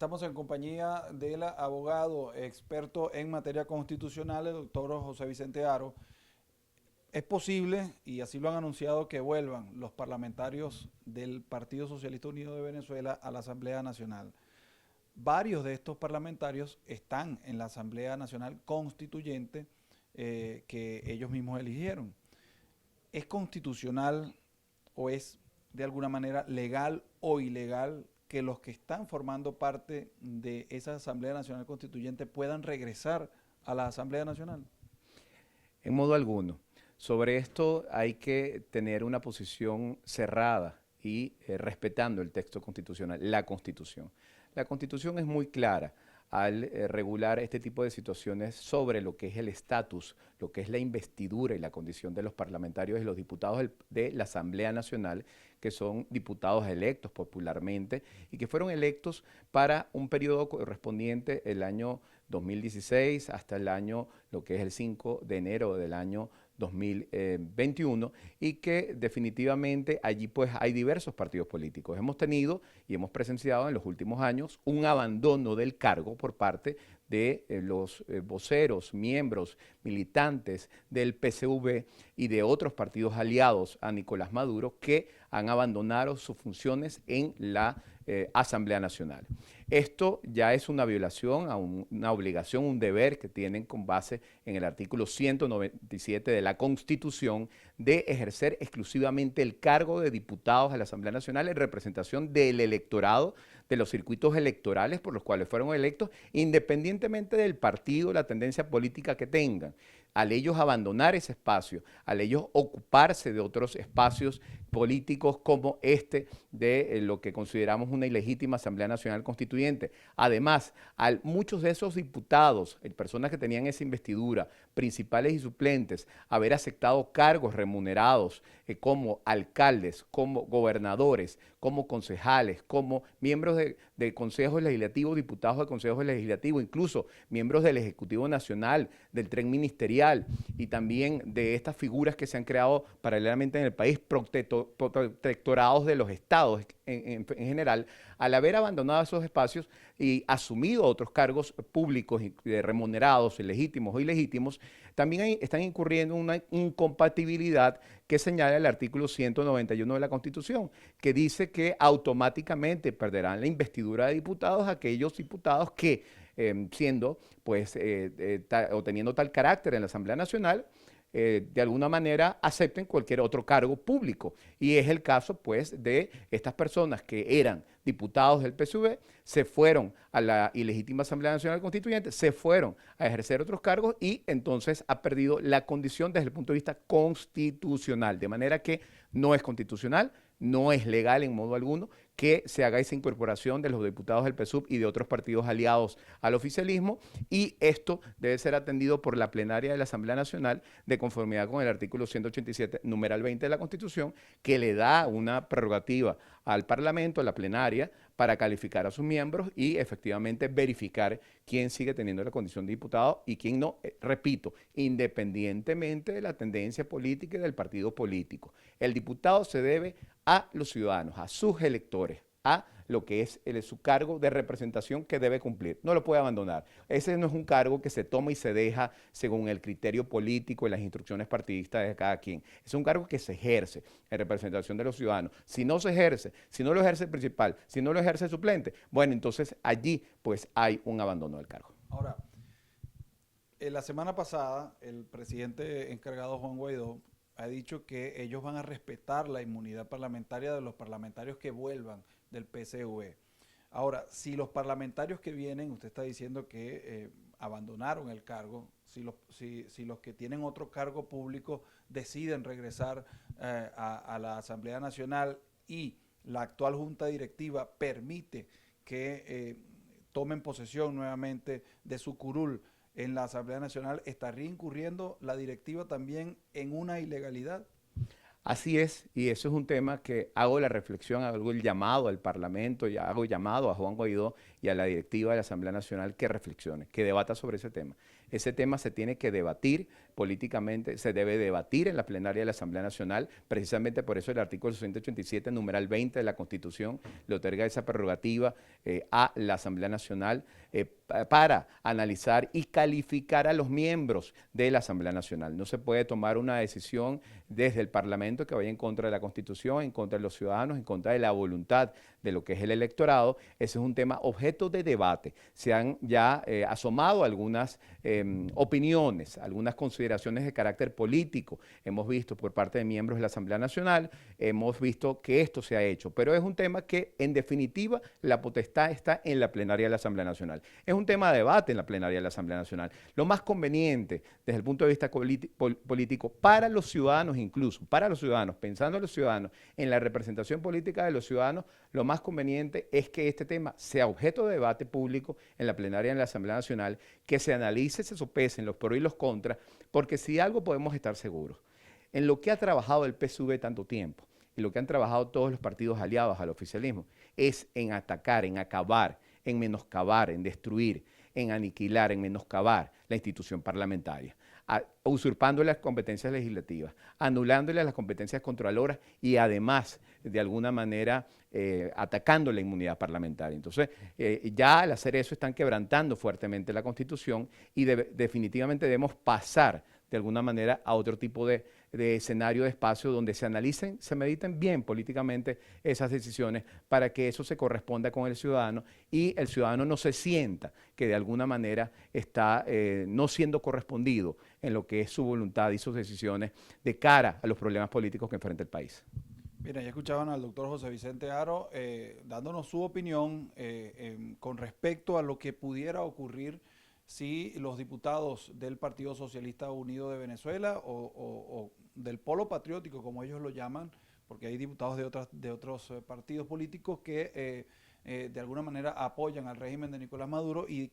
Estamos en compañía del abogado experto en materia constitucional, el doctor José Vicente Aro. Es posible, y así lo han anunciado, que vuelvan los parlamentarios del Partido Socialista Unido de Venezuela a la Asamblea Nacional. Varios de estos parlamentarios están en la Asamblea Nacional Constituyente que ellos mismos eligieron. ¿Es constitucional o es de alguna manera legal o ilegal que los que están formando parte de esa Asamblea Nacional Constituyente puedan regresar a la Asamblea Nacional? En modo alguno. Sobre esto hay que tener una posición cerrada y respetando el texto constitucional, la Constitución. La Constitución es muy clara al regular este tipo de situaciones sobre lo que es el estatus, lo que es la investidura y la condición de los parlamentarios y los diputados de la Asamblea Nacional, que son diputados electos popularmente y que fueron electos para un periodo correspondiente el año 2016 hasta el año, lo que es el 5 de enero del año 2021, y que definitivamente allí pues hay diversos partidos políticos. Hemos tenido y hemos presenciado en los últimos años un abandono del cargo por parte de los voceros, miembros, militantes del PSV y de otros partidos aliados a Nicolás Maduro que han abandonado sus funciones en la Asamblea Nacional. Esto ya es una violación a una obligación, un deber que tienen con base en el artículo 197 de la Constitución de ejercer exclusivamente el cargo de diputados a la Asamblea Nacional en representación del electorado, de los circuitos electorales por los cuales fueron electos, independientemente del partido, la tendencia política que tengan. Al ellos abandonar ese espacio, al ellos ocuparse de otros espacios políticos como este de lo que consideramos una ilegítima Asamblea Nacional Constituyente. Además, muchos de esos diputados, personas que tenían esa investidura, principales y suplentes, haber aceptado cargos remunerados como alcaldes, como gobernadores, como concejales, como miembros de consejos legislativos, diputados de consejos legislativos, incluso miembros del Ejecutivo Nacional, del tren ministerial y también de estas figuras que se han creado paralelamente en el país, protectorados de los estados en general, al haber abandonado esos espacios y asumido otros cargos públicos remunerados, legítimos o ilegítimos, también están incurriendo en una incompatibilidad que señala el artículo 191 de la Constitución, que dice que automáticamente perderán la investidura de diputados aquellos diputados que, siendo, pues, o teniendo tal carácter en la Asamblea Nacional, de alguna manera acepten cualquier otro cargo público. Y es el caso, pues, de estas personas que eran diputados del PSV, se fueron a la ilegítima Asamblea Nacional Constituyente, se fueron a ejercer otros cargos y entonces ha perdido la condición desde el punto de vista constitucional. De manera que no es constitucional, no es legal en modo alguno que se haga esa incorporación de los diputados del PSUV y de otros partidos aliados al oficialismo, y esto debe ser atendido por la plenaria de la Asamblea Nacional de conformidad con el artículo 187, numeral 20 de la Constitución, que le da una prerrogativa al Parlamento, a la plenaria, para calificar a sus miembros y efectivamente verificar quién sigue teniendo la condición de diputado y quién no, repito, independientemente de la tendencia política y del partido político. El diputado se debe a los ciudadanos, a sus electores, a lo que es su cargo de representación que debe cumplir. No lo puede abandonar. Ese no es un cargo que se toma y se deja según el criterio político y las instrucciones partidistas de cada quien. Es un cargo que se ejerce en representación de los ciudadanos. Si no se ejerce, si no lo ejerce el principal, si no lo ejerce el suplente, bueno, entonces allí pues hay un abandono del cargo. Ahora, la semana pasada el presidente encargado Juan Guaidó ha dicho que ellos van a respetar la inmunidad parlamentaria de los parlamentarios que vuelvan del PSV. Ahora, si los parlamentarios que vienen, usted está diciendo que abandonaron el cargo, si los que tienen otro cargo público deciden regresar a la Asamblea Nacional y la actual Junta Directiva permite que tomen posesión nuevamente de su curul en la Asamblea Nacional, ¿estaría incurriendo la directiva también en una ilegalidad? Así es, y eso es un tema que hago la reflexión, hago el llamado al Parlamento, y hago llamado a Juan Guaidó y a la directiva de la Asamblea Nacional que reflexione, que debata sobre ese tema. Ese tema se tiene que debatir políticamente, se debe debatir en la plenaria de la Asamblea Nacional, precisamente por eso el artículo 187, numeral 20 de la Constitución, le otorga esa prerrogativa a la Asamblea Nacional para analizar y calificar a los miembros de la Asamblea Nacional. No se puede tomar una decisión desde el Parlamento que vaya en contra de la Constitución, en contra de los ciudadanos, en contra de la voluntad de lo que es el electorado. Ese es un tema objeto de debate. Se han ya asomado algunas opiniones, algunas consideraciones de carácter político. Hemos visto por parte de miembros de la Asamblea Nacional, hemos visto que esto se ha hecho, pero es un tema que en definitiva la potestad está en la plenaria de la Asamblea Nacional. Es un tema de debate en la plenaria de la Asamblea Nacional. Lo más conveniente desde el punto de vista político para los ciudadanos, incluso para los ciudadanos, pensando en los ciudadanos, en la representación política de los ciudadanos, lo más conveniente es que este tema sea objeto de debate público en la plenaria de la Asamblea Nacional, que se analice, se sopesen los pros y los contras, porque si algo podemos estar seguros, en lo que ha trabajado el PSV tanto tiempo, y lo que han trabajado todos los partidos aliados al oficialismo, es en atacar, en acabar, en menoscabar, en destruir, en aniquilar, en menoscabar la institución parlamentaria, usurpándole las competencias legislativas, anulándole las competencias controladoras y además, de alguna manera, atacando la inmunidad parlamentaria. Entonces, ya al hacer eso están quebrantando fuertemente la Constitución y definitivamente debemos pasar de alguna manera a otro tipo de escenario, de espacio donde se analicen, se mediten bien políticamente esas decisiones para que eso se corresponda con el ciudadano y el ciudadano no se sienta que de alguna manera está no siendo correspondido en lo que es su voluntad y sus decisiones de cara a los problemas políticos que enfrenta el país. Mira, ya escuchaban al doctor José Vicente Haro dándonos su opinión con respecto a lo que pudiera ocurrir si los diputados del Partido Socialista Unido de Venezuela o del Polo Patriótico, como ellos lo llaman, porque hay diputados de otros partidos políticos que de alguna manera apoyan al régimen de Nicolás Maduro y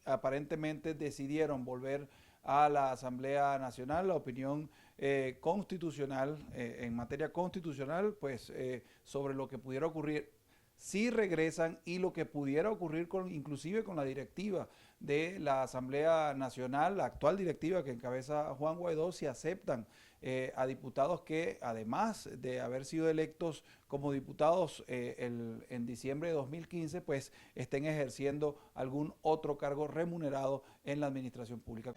aparentemente decidieron volver a la Asamblea Nacional, la opinión constitucional, en materia constitucional, pues sobre lo que pudiera ocurrir si regresan y lo que pudiera ocurrir inclusive con la directiva de la Asamblea Nacional, la actual directiva que encabeza Juan Guaidó, si aceptan a diputados que además de haber sido electos como diputados en diciembre de 2015, pues estén ejerciendo algún otro cargo remunerado en la administración pública.